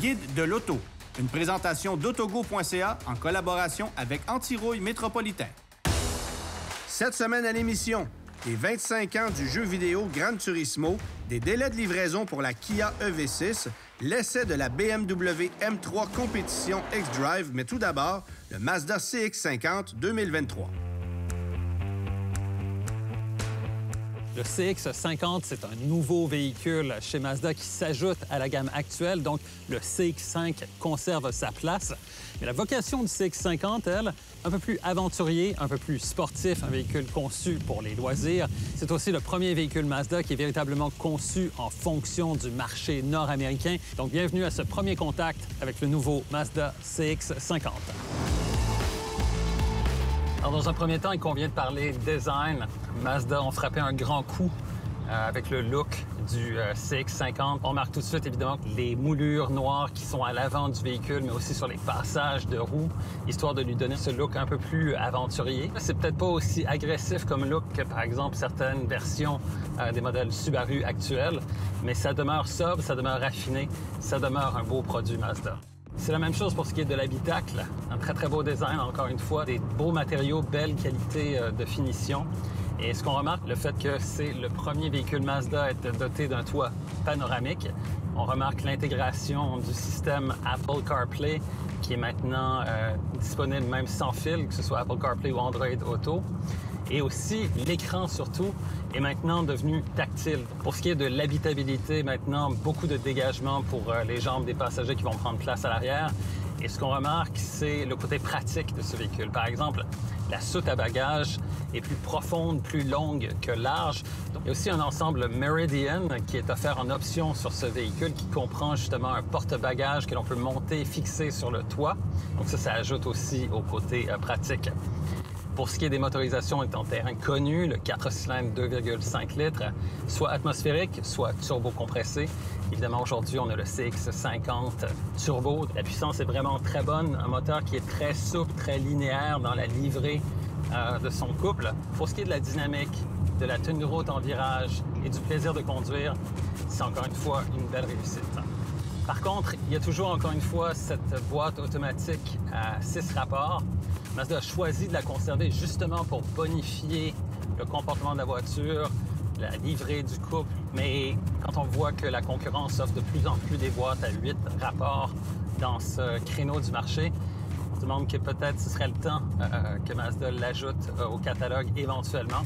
Guide de l'auto, une présentation d'autogo.ca en collaboration avec Antirouille Métropolitain. Cette semaine à l'émission, les 25 ans du jeu vidéo Gran Turismo, des délais de livraison pour la Kia EV6, l'essai de la BMW M3 Compétition X-Drive, mais tout d'abord, le Mazda CX-50 2023. Le CX-50, c'est un nouveau véhicule chez Mazda qui s'ajoute à la gamme actuelle. Donc, le CX-5 conserve sa place. Mais la vocation du CX-50, elle, un peu plus aventurier, un peu plus sportif, un véhicule conçu pour les loisirs. C'est aussi le premier véhicule Mazda qui est véritablement conçu en fonction du marché nord-américain. Donc, bienvenue à ce premier contact avec le nouveau Mazda CX-50. Alors, dans un premier temps, il convient de parler design. Mazda ont frappé un grand coup avec le look du CX-50. On remarque tout de suite, évidemment, les moulures noires qui sont à l'avant du véhicule, mais aussi sur les passages de roues, histoire de lui donner ce look un peu plus aventurier. C'est peut-être pas aussi agressif comme look que, par exemple, certaines versions des modèles Subaru actuels, mais ça demeure sobre, ça demeure raffiné, ça demeure un beau produit Mazda. C'est la même chose pour ce qui est de l'habitacle. Un très, très beau design, encore une fois, des beaux matériaux, belle qualité de finition. Et ce qu'on remarque, le fait que c'est le premier véhicule Mazda à être doté d'un toit panoramique. On remarque l'intégration du système Apple CarPlay qui est maintenant disponible même sans fil, que ce soit Apple CarPlay ou Android Auto. Et aussi, l'écran surtout est maintenant devenu tactile. Pour ce qui est de l'habitabilité, maintenant, beaucoup de dégagement pour les jambes des passagers qui vont prendre place à l'arrière. Et ce qu'on remarque, c'est le côté pratique de ce véhicule. Par exemple, la soute à bagages est plus profonde, plus longue que large. Donc, il y a aussi un ensemble Meridian qui est offert en option sur ce véhicule qui comprend justement un porte-bagages que l'on peut monter et fixer sur le toit. Donc ça ajoute aussi au côté pratique. Pour ce qui est des motorisations, est en terrain connu, le 4 cylindres 2,5 litres, soit atmosphérique, soit turbo-compressé. Évidemment, aujourd'hui, on a le CX-50 turbo. La puissance est vraiment très bonne, un moteur qui est très souple, très linéaire dans la livrée de son couple. Pour ce qui est de la dynamique, de la tenue de route en virage et du plaisir de conduire, c'est encore une fois une belle réussite. Par contre, il y a toujours encore une fois cette boîte automatique à 6 rapports. Mazda a choisi de la conserver justement pour bonifier le comportement de la voiture, la livrée du couple. Mais quand on voit que la concurrence offre de plus en plus des boîtes à 8 rapports dans ce créneau du marché, on se demande que peut-être ce serait le temps que Mazda l'ajoute au catalogue éventuellement.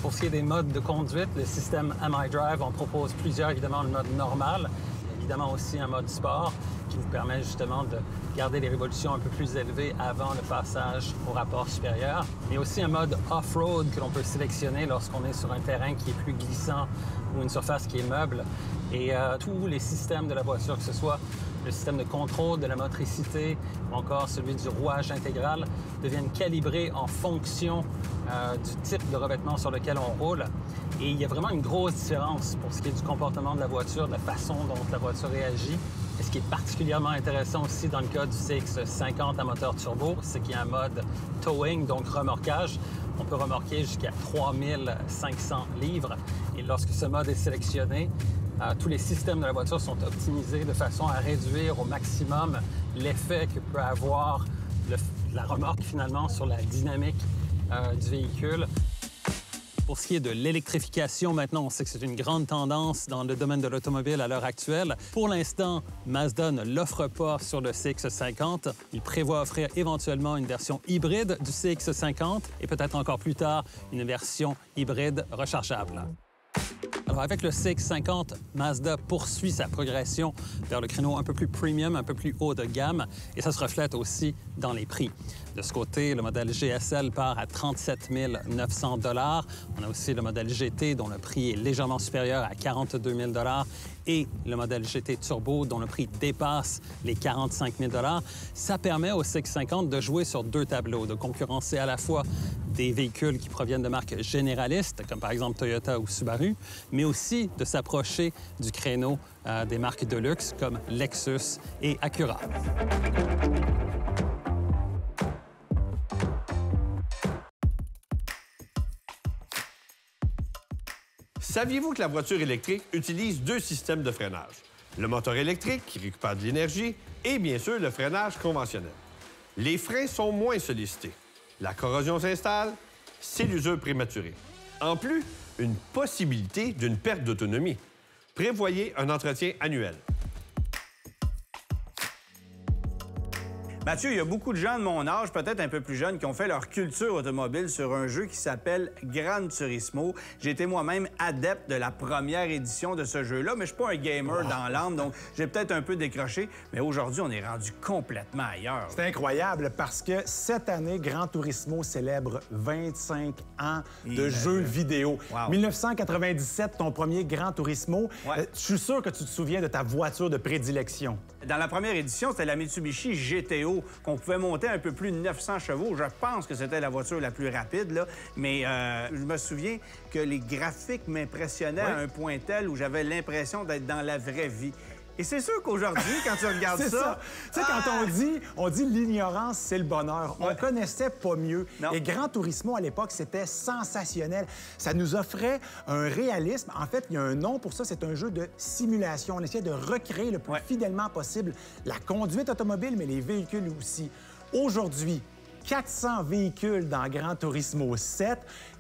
Pour ce qui est des modes de conduite, le système AmiDrive, on propose plusieurs, évidemment, le mode normal, évidemment aussi un mode sport qui vous permet justement de garder les révolutions un peu plus élevées avant le passage au rapport supérieur. Il y a aussi un mode off-road que l'on peut sélectionner lorsqu'on est sur un terrain qui est plus glissant ou une surface qui est meuble. Et tous les systèmes de la voiture, que ce soit le système de contrôle de la motricité ou encore celui du rouage intégral, deviennent calibrés en fonction du type de revêtement sur lequel on roule. Et il y a vraiment une grosse différence pour ce qui est du comportement de la voiture, de la façon dont la voiture réagit. Et ce qui est particulièrement intéressant aussi dans le cas du CX-50 à moteur turbo, c'est qu'il y a un mode towing, donc remorquage. On peut remorquer jusqu'à 3500 livres. Et lorsque ce mode est sélectionné, tous les systèmes de la voiture sont optimisés de façon à réduire au maximum l'effet que peut avoir la remorque finalement sur la dynamique du véhicule. Pour ce qui est de l'électrification, maintenant, on sait que c'est une grande tendance dans le domaine de l'automobile à l'heure actuelle. Pour l'instant, Mazda ne l'offre pas sur le CX-50. Il prévoit offrir éventuellement une version hybride du CX-50 et peut-être encore plus tard, une version hybride rechargeable. Alors, avec le CX-50, Mazda poursuit sa progression vers le créneau un peu plus premium, un peu plus haut de gamme, et ça se reflète aussi dans les prix. De ce côté, le modèle GSL part à 37 900 $. On a aussi le modèle GT, dont le prix est légèrement supérieur à 42 000 $, et le modèle GT Turbo, dont le prix dépasse les 45 000 $. Ça permet au CX-50 de jouer sur deux tableaux, de concurrencer à la fois des véhicules qui proviennent de marques généralistes, comme par exemple Toyota ou Subaru, mais aussi de s'approcher du créneau des marques de luxe comme Lexus et Acura. Saviez-vous que la voiture électrique utilise deux systèmes de freinage? le moteur électrique qui récupère de l'énergie et bien sûr le freinage conventionnel. Les freins sont moins sollicités. La corrosion s'installe, c'est l'usure prématurée. En plus, une possibilité d'une perte d'autonomie. Prévoyez un entretien annuel. Mathieu, il y a beaucoup de gens de mon âge, peut-être un peu plus jeunes, qui ont fait leur culture automobile sur un jeu qui s'appelle Gran Turismo. J'ai été moi-même adepte de la première édition de ce jeu-là, mais je suis pas un gamer dans l'âme, donc j'ai peut-être un peu décroché. Mais aujourd'hui, on est rendu complètement ailleurs. C'est incroyable parce que cette année, Gran Turismo célèbre 25 ans de jeux vidéo. Wow. 1997, ton premier Gran Turismo. Ouais. Je suis sûr que tu te souviens de ta voiture de prédilection. Dans la première édition, c'était la Mitsubishi GTO, qu'on pouvait monter un peu plus de 900 chevaux. Je pense que c'était la voiture la plus rapide, là. Mais je me souviens que les graphiques m'impressionnaient à un point tel où j'avais l'impression d'être dans la vraie vie. Et c'est sûr qu'aujourd'hui, quand tu regardes ça... Tu sais, quand on dit l'ignorance, c'est le bonheur. Ouais. On connaissait pas mieux. Non. Et Gran Turismo, à l'époque, c'était sensationnel. Ça nous offrait un réalisme. En fait, il y a un nom pour ça, c'est un jeu de simulation. On essayait de recréer le plus fidèlement possible la conduite automobile, mais les véhicules aussi. Aujourd'hui, 400 véhicules dans Gran Turismo 7,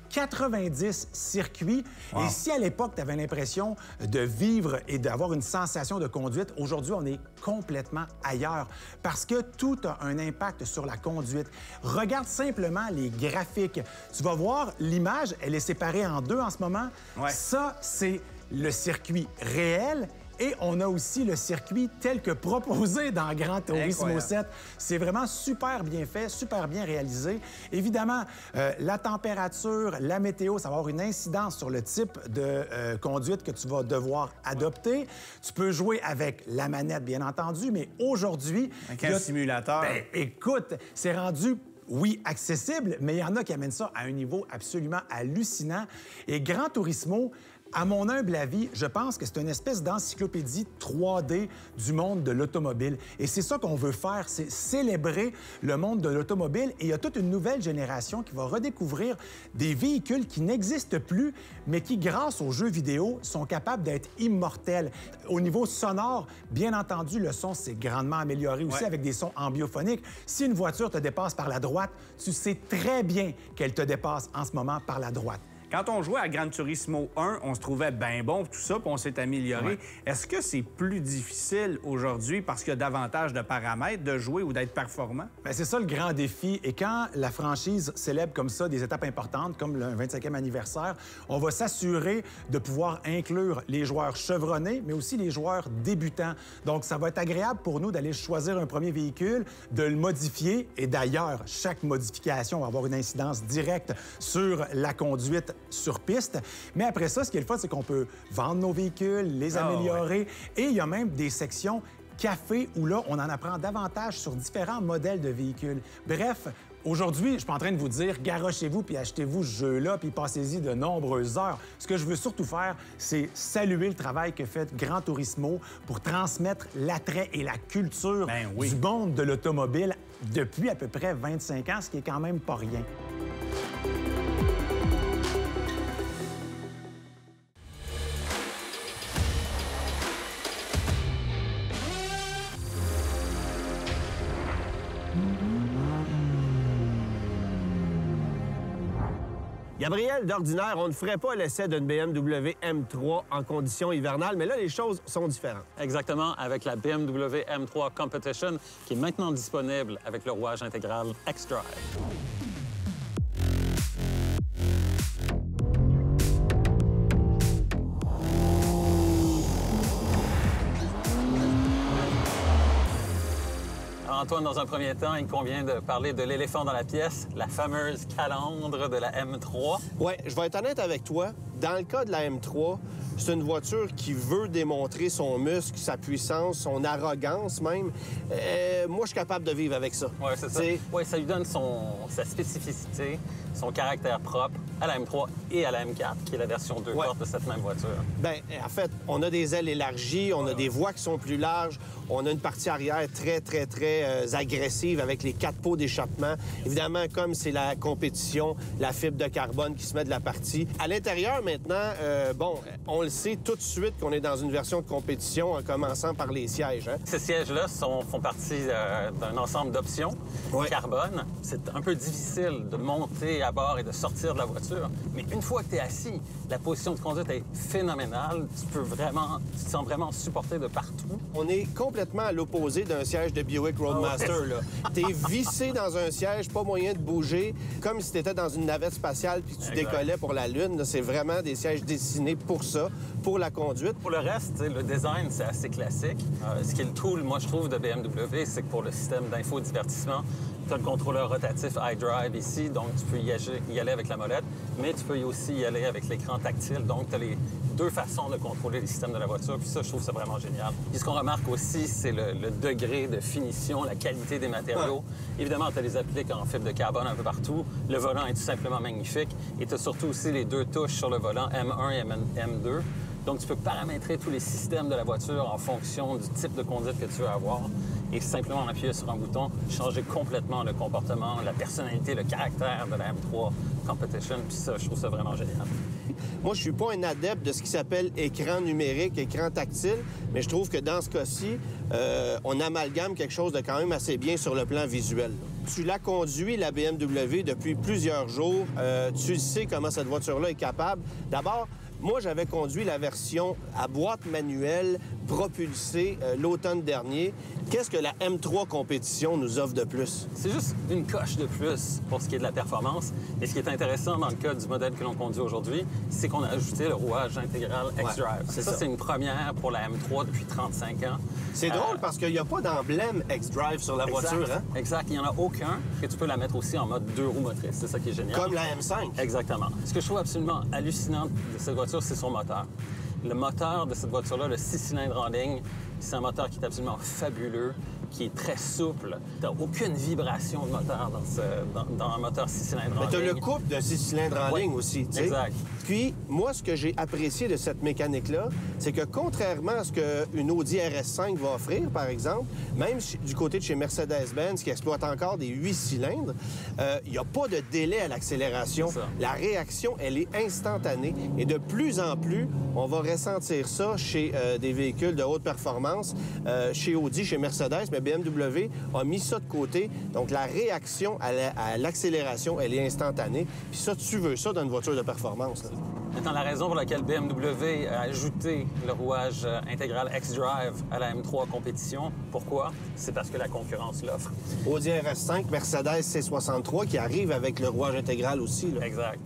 90 circuits. Wow. Et si à l'époque, tu avais l'impression de vivre et d'avoir une sensation de conduite, aujourd'hui, on est complètement ailleurs parce que tout a un impact sur la conduite. Regarde simplement les graphiques. Tu vas voir, l'image, elle est séparée en deux en ce moment. Ouais. Ça, c'est le circuit réel. Et on a aussi le circuit tel que proposé dans Gran Turismo 7. C'est vraiment super bien fait, super bien réalisé. Évidemment, la température, la météo, ça va avoir une incidence sur le type de conduite que tu vas devoir adopter. Tu peux jouer avec la manette, bien entendu, mais aujourd'hui... Avec un simulateur. Ben, écoute, c'est rendu... Oui, accessible, mais il y en a qui amènent ça à un niveau absolument hallucinant. Et Gran Turismo, à mon humble avis, je pense que c'est une espèce d'encyclopédie 3D du monde de l'automobile. Et c'est ça qu'on veut faire, c'est célébrer le monde de l'automobile. Et il y a toute une nouvelle génération qui va redécouvrir des véhicules qui n'existent plus, mais qui, grâce aux jeux vidéo, sont capables d'être immortels. Au niveau sonore, bien entendu, le son s'est grandement amélioré aussi avec des sons ambiophoniques. Si une voiture te dépasse par la droite, tu sais très bien qu'elle te dépasse en ce moment par la droite. Quand on jouait à Gran Turismo 1, on se trouvait bien bon, tout ça, puis on s'est amélioré. Ouais. Est-ce que c'est plus difficile aujourd'hui parce qu'il y a davantage de paramètres de jouer ou d'être performant? Bien, c'est ça le grand défi. Et quand la franchise célèbre comme ça des étapes importantes, comme le 25e anniversaire, on va s'assurer de pouvoir inclure les joueurs chevronnés, mais aussi les joueurs débutants. Donc, ça va être agréable pour nous d'aller choisir un premier véhicule, de le modifier. Et d'ailleurs, chaque modification va avoir une incidence directe sur la conduite sur piste. Mais après ça, ce qui est le fun, c'est qu'on peut vendre nos véhicules, les améliorer. Et il y a même des sections café où là, on en apprend davantage sur différents modèles de véhicules. Bref, aujourd'hui, je suis pas en train de vous dire garochez-vous puis achetez-vous ce jeu-là puis passez-y de nombreuses heures. Ce que je veux surtout faire, c'est saluer le travail que fait Gran Turismo pour transmettre l'attrait et la culture du monde de l'automobile depuis à peu près 25 ans, ce qui est quand même pas rien. Gabriel, d'ordinaire, on ne ferait pas l'essai d'une BMW M3 en conditions hivernales, mais là, les choses sont différentes. Exactement, avec la BMW M3 Competition, qui est maintenant disponible avec le rouage intégral xDrive. Antoine, dans un premier temps, il convient de parler de l'éléphant dans la pièce, la fameuse calandre de la M3. Oui, je vais être honnête avec toi. Dans le cas de la M3, c'est une voiture qui veut démontrer son muscle, sa puissance, son arrogance même. Moi, je suis capable de vivre avec ça. Oui, c'est ça. Oui, ça lui donne sa spécificité, son caractère propre à la M3 et à la M4, qui est la version 2 portes de cette même voiture. Bien, en fait, on a des ailes élargies, on a des voies qui sont plus larges, on a une partie arrière très agressive avec les 4 pots d'échappement. Évidemment, comme c'est la compétition, la fibre de carbone qui se met de la partie. À l'intérieur, maintenant, on le le sait tout de suite qu'on est dans une version de compétition en commençant par les sièges. Hein? Ces sièges-là font partie d'un ensemble d'options carbone. C'est un peu difficile de monter à bord et de sortir de la voiture. Mais une fois que tu es assis, la position de conduite est phénoménale. Tu te sens vraiment supporté de partout. On est complètement à l'opposé d'un siège de Buick Roadmaster. Tu es vissé dans un siège, pas moyen de bouger, comme si tu étais dans une navette spatiale puis que tu décollais pour la Lune. C'est vraiment des sièges dessinés pour ça, pour la conduite. Pour le reste, le design, c'est assez classique. Ce qui est le cool, moi, je trouve, de BMW, c'est que pour le système d'infodivertissement, tu as le contrôleur rotatif iDrive ici, donc tu peux y aller avec la molette, mais tu peux aussi y aller avec l'écran tactile. Donc, tu as les deux façons de contrôler les systèmes de la voiture, puis ça, je trouve ça vraiment génial. Puis ce qu'on remarque aussi, c'est le degré de finition, la qualité des matériaux. Évidemment, tu as les appliques en fibre de carbone un peu partout. Le volant est tout simplement magnifique. Et tu as surtout aussi les deux touches sur le volant, M1 et M2. Donc, tu peux paramétrer tous les systèmes de la voiture en fonction du type de conduite que tu veux avoir. Et simplement en appuyant sur un bouton, changer complètement le comportement, la personnalité, le caractère de la M3 Competition. Puis ça, je trouve ça vraiment génial. Moi, je suis pas un adepte de ce qui s'appelle écran numérique, écran tactile, mais je trouve que dans ce cas-ci, on amalgame quelque chose de quand même assez bien sur le plan visuel. Tu l'as conduit, la BMW, depuis plusieurs jours. Tu sais comment cette voiture-là est capable. D'abord, moi, j'avais conduit la version à boîte manuelle, propulsée, l'automne dernier. Qu'est-ce que la M3 Compétition nous offre de plus? C'est juste une coche de plus pour ce qui est de la performance. Et ce qui est intéressant dans le cas du modèle que l'on conduit aujourd'hui, c'est qu'on a ajouté le rouage intégral xDrive. Ça, c'est une première pour la M3 depuis 35 ans. C'est drôle parce qu'il n'y a pas d'emblème xDrive sur la voiture, hein? Exact. Il n'y en a aucun. Et tu peux la mettre aussi en mode 2 roues motrices. C'est ça qui est génial. Comme la M5. Exactement. Ce que je trouve absolument hallucinant de cette voiture, c'est son moteur. Le moteur de cette voiture-là, le 6 cylindres en ligne, c'est un moteur qui est absolument fabuleux, qui est très souple. Tu n'as aucune vibration de moteur dans un moteur 6 cylindres en ligne. Mais tu as le couple de 6 cylindres en ligne aussi, tu sais. Exact. Puis, moi, ce que j'ai apprécié de cette mécanique-là, c'est que contrairement à ce qu'une Audi RS5 va offrir, par exemple, même du côté de chez Mercedes-Benz, qui exploite encore des 8 cylindres, il n'y a pas de délai à l'accélération. La réaction, elle est instantanée. Et de plus en plus, on va ressentir ça chez des véhicules de haute performance, chez Audi, chez Mercedes, mais BMW a mis ça de côté. Donc, la réaction à l'accélération, elle est instantanée. Puis ça, tu veux ça dans une voiture de performance, là. Maintenant, la raison pour laquelle BMW a ajouté le rouage intégral xDrive à la M3 Compétition, pourquoi? C'est parce que la concurrence l'offre. Audi RS5, Mercedes C63 qui arrive avec le rouage intégral aussi, là. Exact.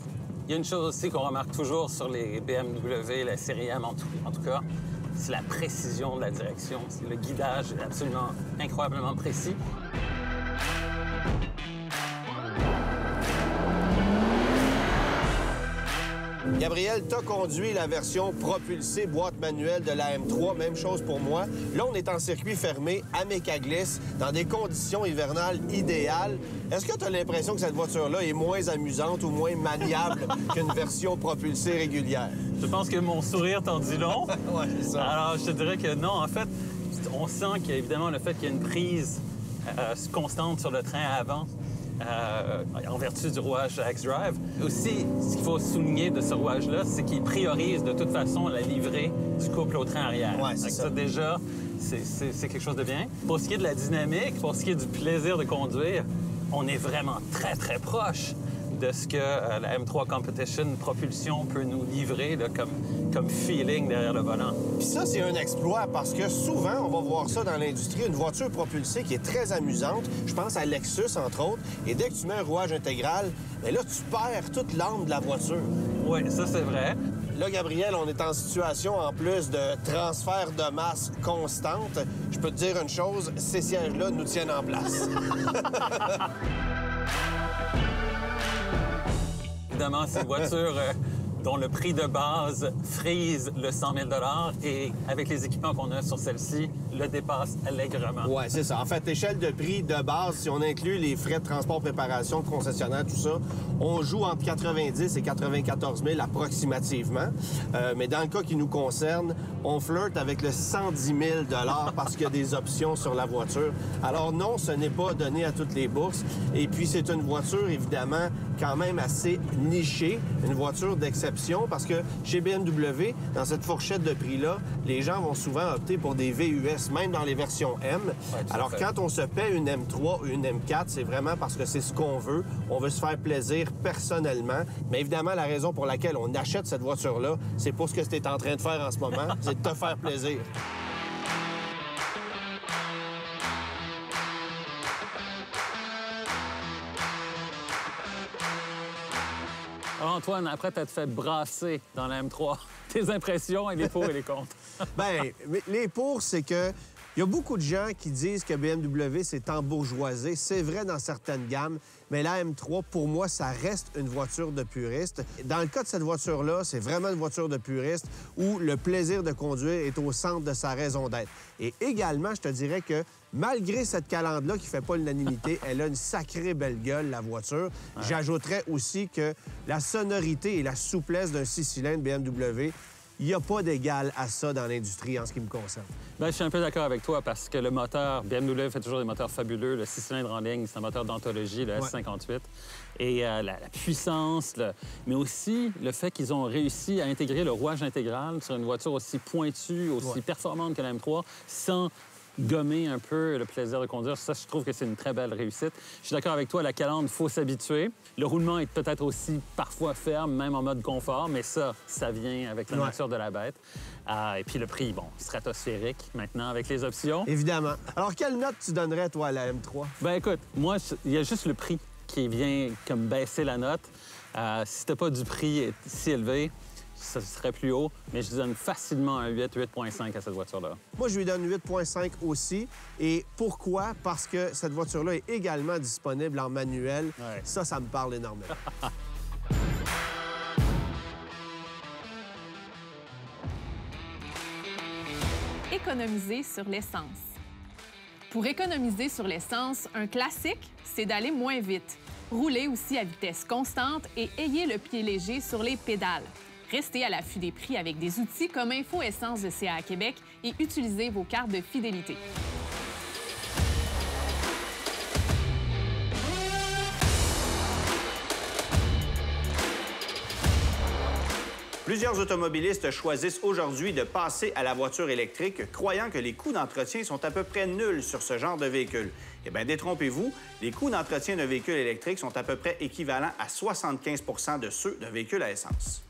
Il y a une chose aussi qu'on remarque toujours sur les BMW, la série M en tout cas, c'est la précision de la direction. Le guidage est absolument incroyablement précis. Gabriel, t'as conduit la version propulsée boîte manuelle de la M3, même chose pour moi. Là, on est en circuit fermé à Mécaglisse, dans des conditions hivernales idéales. Est-ce que tu as l'impression que cette voiture-là est moins amusante ou moins maniable qu'une version propulsée régulière? Je pense que mon sourire t'en dit long. Ouais, c'est ça. Alors, je te dirais que non. En fait, on sent qu'évidemment, le fait qu'il y ait une prise constante sur le train à avant, en vertu du rouage xDrive. Aussi, ce qu'il faut souligner de ce rouage-là, c'est qu'il priorise de toute façon la livrée du couple au train arrière. Ouais, c'est ça. Déjà, c'est quelque chose de bien. Pour ce qui est de la dynamique, pour ce qui est du plaisir de conduire, on est vraiment très, très proche de ce que la M3 Competition propulsion peut nous livrer là, comme feeling derrière le volant. Puis ça, c'est un exploit parce que souvent, on va voir ça dans l'industrie, une voiture propulsée qui est très amusante. Je pense à Lexus, entre autres. Et dès que tu mets un rouage intégral, bien là, tu perds toute l'âme de la voiture. Oui, ça, c'est vrai. Là, Gabriel, on est en situation, en plus de transfert de masse constante. Je peux te dire une chose, ces sièges-là nous tiennent en place. Évidemment, c'est une voiture dont le prix de base frise le 100 000 et avec les équipements qu'on a sur celle-ci, le dépasse allègrement. Oui, c'est ça. En fait, échelle de prix de base, si on inclut les frais de transport, préparation, de concessionnaire, tout ça, on joue entre 90 et 94 000 approximativement. Mais dans le cas qui nous concerne, on flirte avec le 110 000 parce qu'il y a des options sur la voiture. Alors non, ce n'est pas donné à toutes les bourses. Et puis, c'est une voiture, évidemment, quand même assez nichée, une voiture d'exception options parce que chez BMW, dans cette fourchette de prix-là, les gens vont souvent opter pour des VUS, même dans les versions M. Ouais, Alors, quand on se paie une M3 ou une M4, c'est vraiment parce que c'est ce qu'on veut. On veut se faire plaisir personnellement. Mais évidemment, la raison pour laquelle on achète cette voiture-là, c'est pour ce que tu es en train de faire en ce moment, c'est de te faire plaisir. Alors Antoine, après t'être fait brasser dans la M3, tes impressions et les pour et les contre. Bien, les pour, c'est que il y a beaucoup de gens qui disent que BMW, c'est embourgeoisé. C'est vrai dans certaines gammes, mais la M3, pour moi, ça reste une voiture de puriste. Dans le cas de cette voiture-là, c'est vraiment une voiture de puriste où le plaisir de conduire est au centre de sa raison d'être. Et également, je te dirais que malgré cette calandre-là qui fait pas l'unanimité, elle a une sacrée belle gueule, la voiture. Ouais. J'ajouterais aussi que la sonorité et la souplesse d'un 6-cylindres BMW, il n'y a pas d'égal à ça dans l'industrie en ce qui me concerne. Bien, je suis un peu d'accord avec toi parce que le moteur, BMW fait toujours des moteurs fabuleux. Le 6 cylindres en ligne, c'est un moteur d'anthologie, le S58. Et la puissance, mais aussi le fait qu'ils ont réussi à intégrer le rouage intégral sur une voiture aussi pointue, aussi performante que la M3, sans gommer un peu le plaisir de conduire. Ça, je trouve que c'est une très belle réussite. Je suis d'accord avec toi, la calandre, il faut s'habituer. Le roulement est peut-être aussi parfois ferme, même en mode confort, mais ça vient avec la nature de la bête. Et puis le prix, bon, stratosphérique maintenant avec les options. Évidemment. Alors, quelle note tu donnerais, toi, à la M3? Bien, écoute, moi, il y a juste le prix qui vient comme baisser la note. Si t'as pas du prix si élevé, ça serait plus haut, mais je donne facilement un 8,5 à cette voiture-là. Moi, je lui donne 8,5 aussi. Et pourquoi? Parce que cette voiture-là est également disponible en manuel. Ouais. Ça me parle énormément. Économiser sur l'essence. Pour économiser sur l'essence, un classique, c'est d'aller moins vite. Roulez aussi à vitesse constante et ayez le pied léger sur les pédales. Restez à l'affût des prix avec des outils comme Info Essence de CA Québec et utilisez vos cartes de fidélité. Plusieurs automobilistes choisissent aujourd'hui de passer à la voiture électrique, croyant que les coûts d'entretien sont à peu près nuls sur ce genre de véhicule. Eh bien, détrompez-vous, les coûts d'entretien d'un véhicule électrique sont à peu près équivalents à 75 % de ceux d'un véhicule à essence.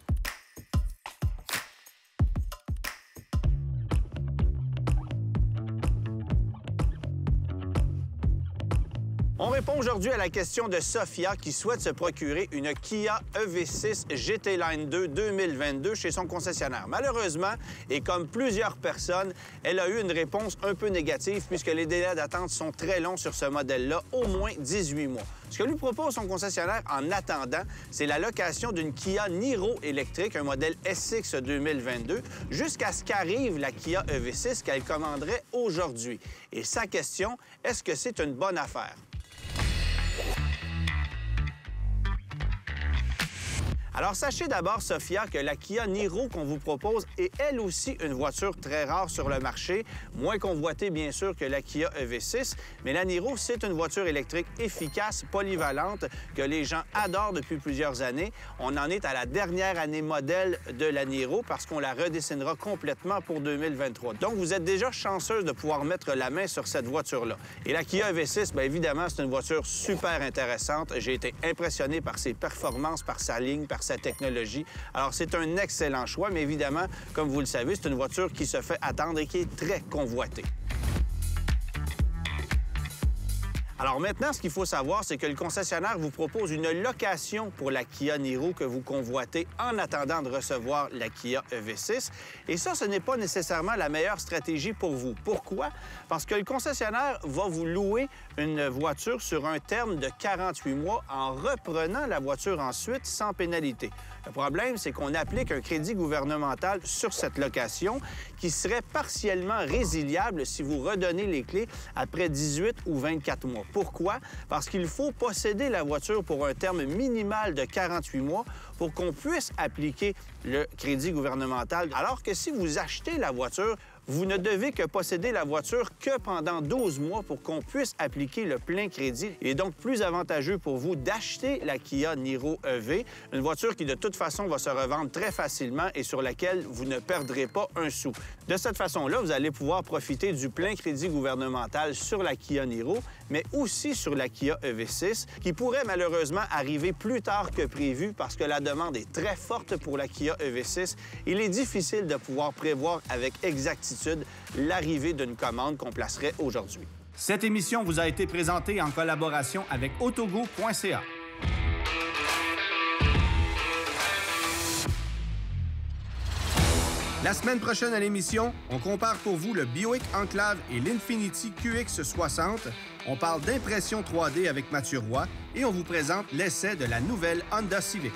On répond aujourd'hui à la question de Sophia qui souhaite se procurer une Kia EV6 GT Line 2 2022 chez son concessionnaire. Malheureusement, et comme plusieurs personnes, elle a eu une réponse un peu négative puisque les délais d'attente sont très longs sur ce modèle-là, au moins 18 mois. Ce que lui propose son concessionnaire en attendant, c'est la location d'une Kia Niro électrique, un modèle SX 2022, jusqu'à ce qu'arrive la Kia EV6 qu'elle commanderait aujourd'hui. Et sa question, est-ce que c'est une bonne affaire? Alors, sachez d'abord, Sophia, que la Kia Niro qu'on vous propose est elle aussi une voiture très rare sur le marché, moins convoitée, bien sûr, que la Kia EV6. Mais la Niro, c'est une voiture électrique efficace, polyvalente, que les gens adorent depuis plusieurs années. On en est à la dernière année modèle de la Niro parce qu'on la redessinera complètement pour 2023. Donc, vous êtes déjà chanceuse de pouvoir mettre la main sur cette voiture-là. Et la Kia EV6, bien évidemment, c'est une voiture super intéressante. J'ai été impressionné par ses performances, par sa ligne, par sa technologie. Alors, c'est un excellent choix, mais évidemment, comme vous le savez, c'est une voiture qui se fait attendre et qui est très convoitée. Alors maintenant, ce qu'il faut savoir, c'est que le concessionnaire vous propose une location pour la Kia Niro que vous convoitez en attendant de recevoir la Kia EV6. Et ça, ce n'est pas nécessairement la meilleure stratégie pour vous. Pourquoi? Parce que le concessionnaire va vous louer une voiture sur un terme de 48 mois en reprenant la voiture ensuite sans pénalité. Le problème, c'est qu'on applique un crédit gouvernemental sur cette location qui serait partiellement résiliable si vous redonnez les clés après 18 ou 24 mois. Pourquoi? Parce qu'il faut posséder la voiture pour un terme minimal de 48 mois pour qu'on puisse appliquer le crédit gouvernemental. Alors que si vous achetez la voiture, vous ne devez que posséder la voiture que pendant 12 mois pour qu'on puisse appliquer le plein crédit. Il est donc plus avantageux pour vous d'acheter la Kia Niro EV, une voiture qui de toute façon va se revendre très facilement et sur laquelle vous ne perdrez pas un sou. De cette façon-là, vous allez pouvoir profiter du plein crédit gouvernemental sur la Kia Niro, mais aussi sur la Kia EV6, qui pourrait malheureusement arriver plus tard que prévu parce que la demande est très forte pour la Kia EV6. Il est difficile de pouvoir prévoir avec exactitude l'arrivée d'une commande qu'on placerait aujourd'hui. Cette émission vous a été présentée en collaboration avec autogo.ca. La semaine prochaine à l'émission, on compare pour vous le Buick Enclave et l'Infiniti QX60. On parle d'impression 3D avec Mathieu Roy et on vous présente l'essai de la nouvelle Honda Civic.